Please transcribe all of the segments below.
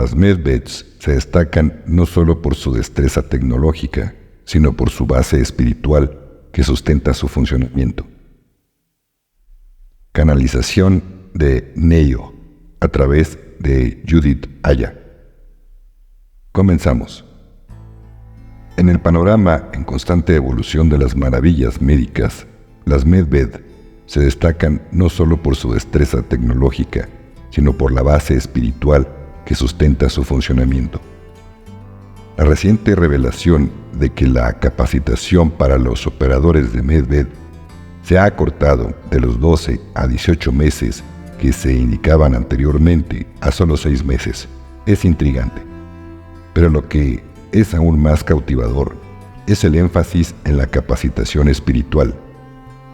Las medveds se destacan no solo por su destreza tecnológica, sino por su base espiritual que sustenta su funcionamiento. Canalización de Neo a través de Judith Aya. Comenzamos. En el panorama en constante evolución de las maravillas médicas, las medved se destacan no solo por su destreza tecnológica, sino por la base espiritual que sustenta su funcionamiento. La reciente revelación de que la capacitación para los operadores de medved se ha acortado de los 12 a 18 meses que se indicaban anteriormente a solo 6 meses es intrigante. Pero lo que es aún más cautivador es el énfasis en la capacitación espiritual,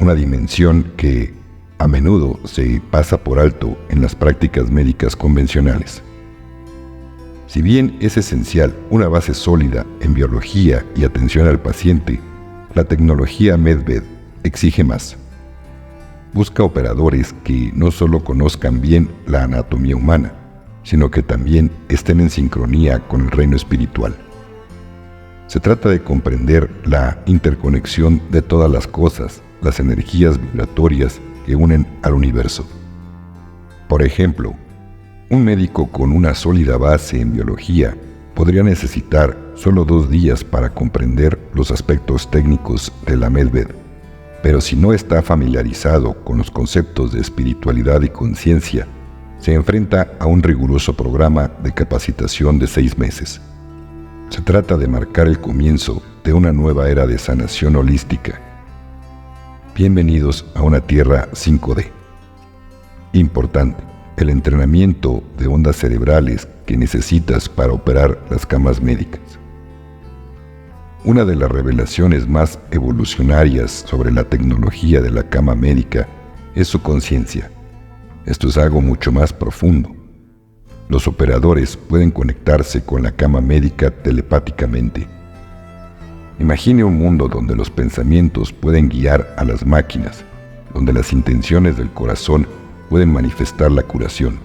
una dimensión que a menudo se pasa por alto en las prácticas médicas convencionales. Si bien es esencial una base sólida en biología y atención al paciente, la tecnología medved exige más. Busca operadores que no solo conozcan bien la anatomía humana, sino que también estén en sincronía con el reino espiritual. Se trata de comprender la interconexión de todas las cosas, las energías vibratorias que unen al universo. Por ejemplo, un médico con una sólida base en biología podría necesitar solo 2 días para comprender los aspectos técnicos de la medved, pero si no está familiarizado con los conceptos de espiritualidad y conciencia, se enfrenta a un riguroso programa de capacitación de 6 meses. Se trata de marcar el comienzo de una nueva era de sanación holística. Bienvenidos a una Tierra 5D. Importante. El entrenamiento de ondas cerebrales que necesitas para operar las camas médicas. Una de las revelaciones más evolucionarias sobre la tecnología de la cama médica es su conciencia. Esto es algo mucho más profundo. Los operadores pueden conectarse con la cama médica telepáticamente. Imagine un mundo donde los pensamientos pueden guiar a las máquinas, donde las intenciones del corazón pueden manifestar la curación.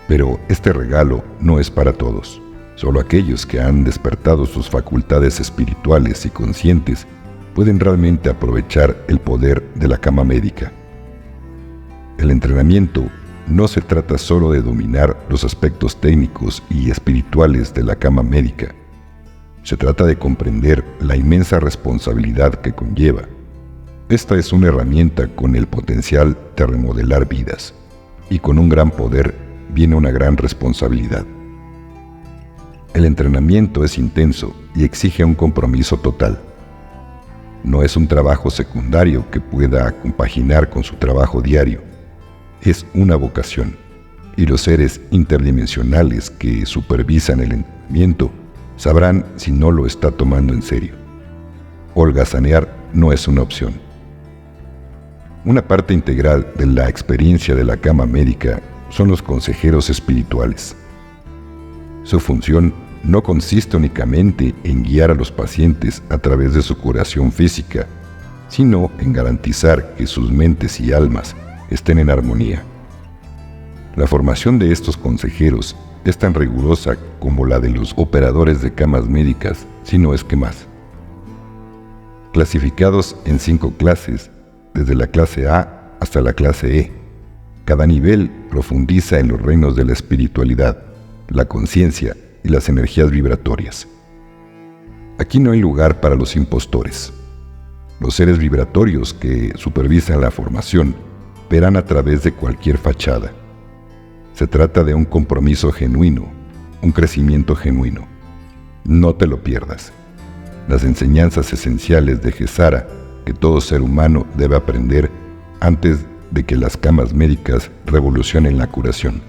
Pero este regalo no es para todos. Solo aquellos que han despertado sus facultades espirituales y conscientes pueden realmente aprovechar el poder de la cama médica. El entrenamiento no se trata solo de dominar los aspectos técnicos y espirituales de la cama médica. Se trata de comprender la inmensa responsabilidad que conlleva. Esta es una herramienta con el potencial de remodelar vidas, y con un gran poder viene una gran responsabilidad. El entrenamiento es intenso y exige un compromiso total. No es un trabajo secundario que pueda compaginar con su trabajo diario. Es una vocación, y los seres interdimensionales que supervisan el entrenamiento sabrán si no lo está tomando en serio. Holgazanear no es una opción. Una parte integral de la experiencia de la cama médica son los consejeros espirituales. Su función no consiste únicamente en guiar a los pacientes a través de su curación física, sino en garantizar que sus mentes y almas estén en armonía. La formación de estos consejeros es tan rigurosa como la de los operadores de camas médicas, si no es que más. Clasificados en 5 clases, desde la clase A hasta la clase E. Cada nivel profundiza en los reinos de la espiritualidad, la conciencia y las energías vibratorias. Aquí no hay lugar para los impostores. Los seres vibratorios que supervisan la formación verán a través de cualquier fachada. Se trata de un compromiso genuino, un crecimiento genuino. No te lo pierdas. Las enseñanzas esenciales de Gesara que todo ser humano debe aprender antes de que las camas médicas revolucionen la curación.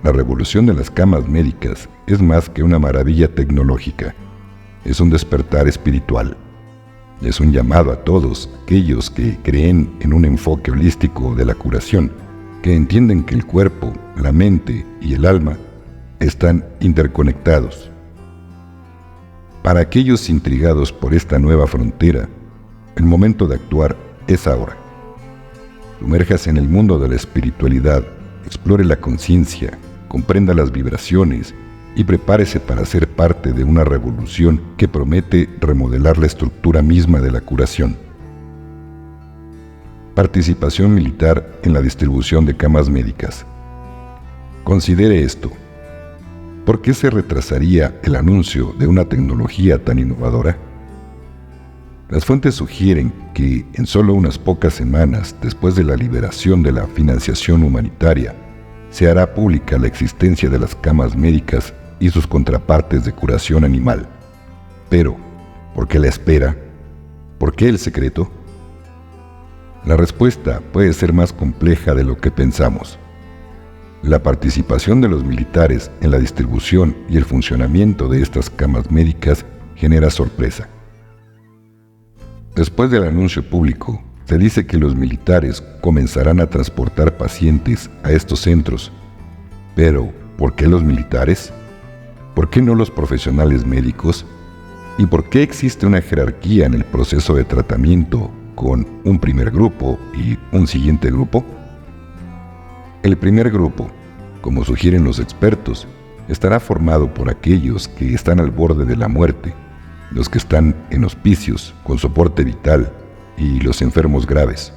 La revolución de las camas médicas es más que una maravilla tecnológica. Es un despertar espiritual. Es un llamado a todos aquellos que creen en un enfoque holístico de la curación, que entienden que el cuerpo, la mente y el alma están interconectados. Para aquellos intrigados por esta nueva frontera, el momento de actuar es ahora. Sumérjase en el mundo de la espiritualidad, explore la conciencia, comprenda las vibraciones y prepárese para ser parte de una revolución que promete remodelar la estructura misma de la curación. Participación militar en la distribución de camas médicas. Considere esto. ¿Por qué se retrasaría el anuncio de una tecnología tan innovadora? Las fuentes sugieren que en solo unas pocas semanas después de la liberación de la financiación humanitaria, se hará pública la existencia de las camas médicas y sus contrapartes de curación animal. Pero, ¿por qué la espera? ¿Por qué el secreto? La respuesta puede ser más compleja de lo que pensamos. La participación de los militares en la distribución y el funcionamiento de estas camas médicas genera sorpresa. Después del anuncio público, se dice que los militares comenzarán a transportar pacientes a estos centros. Pero, ¿por qué los militares? ¿Por qué no los profesionales médicos? ¿Y por qué existe una jerarquía en el proceso de tratamiento con un primer grupo y un siguiente grupo? El primer grupo, como sugieren los expertos, estará formado por aquellos que están al borde de la muerte, los que están en hospicios con soporte vital y los enfermos graves.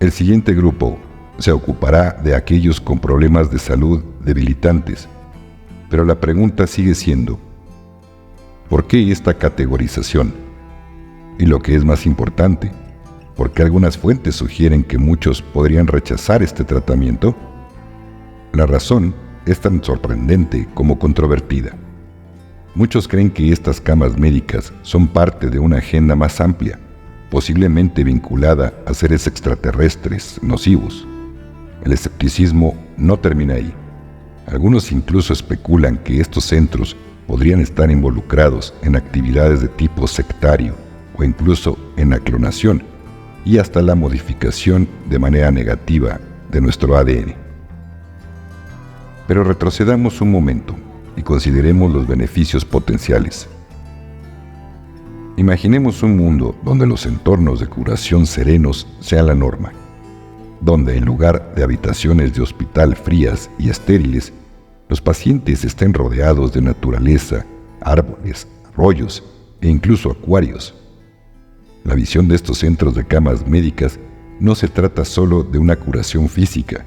El siguiente grupo se ocupará de aquellos con problemas de salud debilitantes, pero la pregunta sigue siendo, ¿por qué esta categorización? Y lo que es más importante, ¿por qué algunas fuentes sugieren que muchos podrían rechazar este tratamiento? La razón es tan sorprendente como controvertida. Muchos creen que estas camas médicas son parte de una agenda más amplia, posiblemente vinculada a seres extraterrestres nocivos. El escepticismo no termina ahí. Algunos incluso especulan que estos centros podrían estar involucrados en actividades de tipo sectario o incluso en la clonación y hasta la modificación de manera negativa de nuestro ADN. Pero retrocedamos un momento y consideremos los beneficios potenciales. Imaginemos un mundo donde los entornos de curación serenos sean la norma, donde en lugar de habitaciones de hospital frías y estériles, los pacientes estén rodeados de naturaleza, árboles, arroyos e incluso acuarios. La visión de estos centros de camas médicas no se trata solo de una curación física,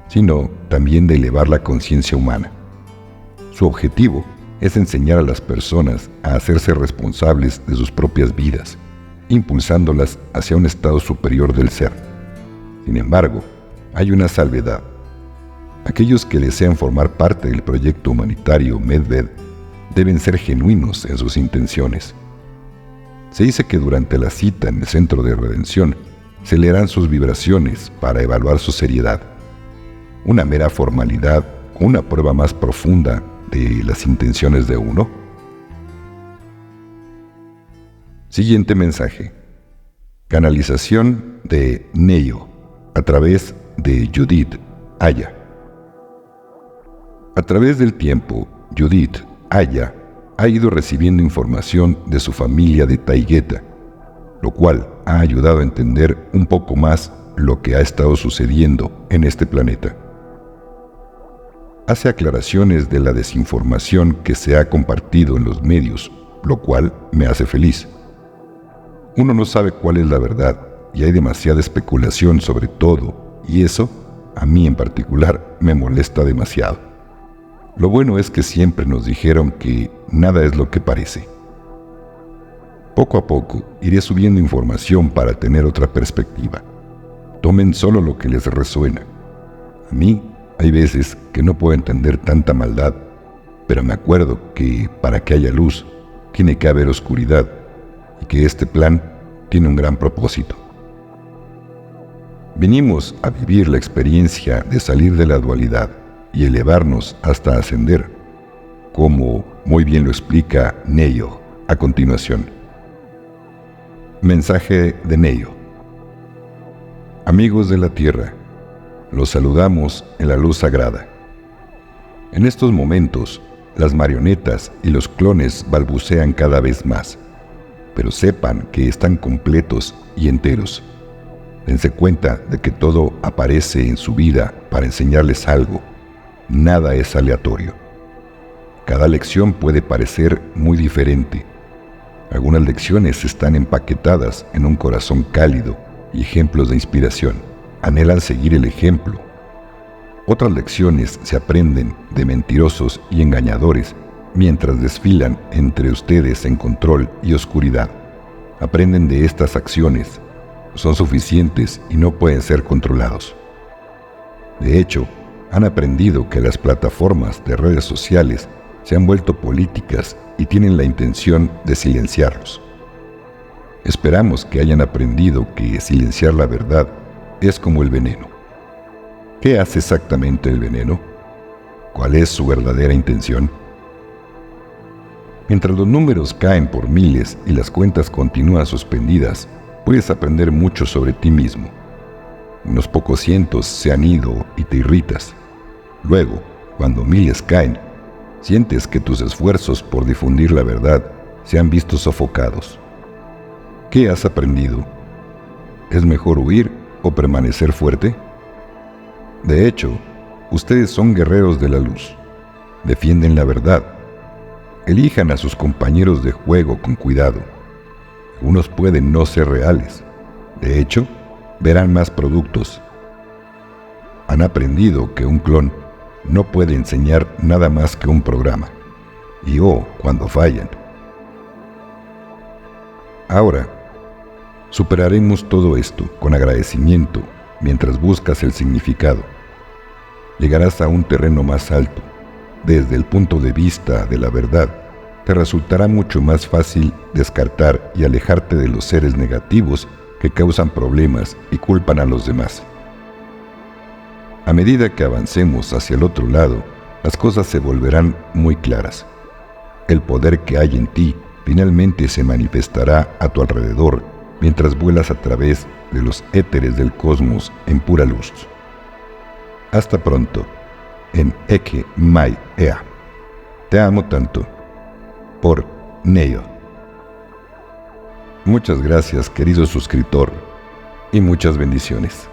sino también de elevar la conciencia humana. Su objetivo es enseñar a las personas a hacerse responsables de sus propias vidas, impulsándolas hacia un estado superior del ser. Sin embargo, hay una salvedad. Aquellos que desean formar parte del proyecto humanitario MedVed deben ser genuinos en sus intenciones. Se dice que durante la cita en el centro de redención se leerán sus vibraciones para evaluar su seriedad. Una mera formalidad o una prueba más profunda de las intenciones de uno. Siguiente mensaje. Canalización de Neyo a través de Judith Aya. A través del tiempo, Judith Aya ha ido recibiendo información de su familia de Taigueta, lo cual ha ayudado a entender un poco más lo que ha estado sucediendo en este planeta. Hace aclaraciones de la desinformación que se ha compartido en los medios, lo cual me hace feliz. Uno no sabe cuál es la verdad y hay demasiada especulación sobre todo, y eso, a mí en particular, me molesta demasiado. Lo bueno es que siempre nos dijeron que nada es lo que parece. Poco a poco iré subiendo información para tener otra perspectiva. Tomen solo lo que les resuena. A mí hay veces que no puedo entender tanta maldad, pero me acuerdo que para que haya luz tiene que haber oscuridad y que este plan tiene un gran propósito. Vinimos a vivir la experiencia de salir de la dualidad y elevarnos hasta ascender, como muy bien lo explica Neyo a continuación. Mensaje de Neyo. Amigos de la Tierra, los saludamos en la luz sagrada. En estos momentos, las marionetas y los clones balbucean cada vez más, pero sepan que están completos y enteros. Dense cuenta de que todo aparece en su vida para enseñarles algo, Nada es aleatorio. Cada lección puede parecer muy diferente. Algunas lecciones están empaquetadas en un corazón cálido y ejemplos de inspiración. Anhelan seguir el ejemplo. Otras lecciones se aprenden de mentirosos y engañadores mientras desfilan entre ustedes en control y oscuridad. Aprenden de estas acciones. Son suficientes y no pueden ser controlados. De hecho, han aprendido que las plataformas de redes sociales se han vuelto políticas y tienen la intención de silenciarlos. Esperamos que hayan aprendido que silenciar la verdad es como el veneno. ¿Qué hace exactamente el veneno? ¿Cuál es su verdadera intención? Mientras los números caen por miles y las cuentas continúan suspendidas, puedes aprender mucho sobre ti mismo. Unos pocos cientos se han ido y te irritas. Luego, cuando miles caen, sientes que tus esfuerzos por difundir la verdad se han visto sofocados. ¿Qué has aprendido? ¿Es mejor huir o permanecer fuerte? De hecho, ustedes son guerreros de la luz. Defienden la verdad. Elijan a sus compañeros de juego con cuidado. Algunos pueden no ser reales. De hecho, verán más productos. Han aprendido que un clon no puede enseñar nada más que un programa. Y cuando fallan. Ahora, superaremos todo esto con agradecimiento mientras buscas el significado. Llegarás a un terreno más alto. Desde el punto de vista de la verdad, te resultará mucho más fácil descartar y alejarte de los seres negativos que causan problemas y culpan a los demás. A medida que avancemos hacia el otro lado, las cosas se volverán muy claras. El poder que hay en ti finalmente se manifestará a tu alrededor mientras vuelas a través de los éteres del cosmos en pura luz. Hasta pronto, en Eke Mai Ea. Te amo tanto. Por Neo. Muchas gracias, querido suscriptor, y muchas bendiciones.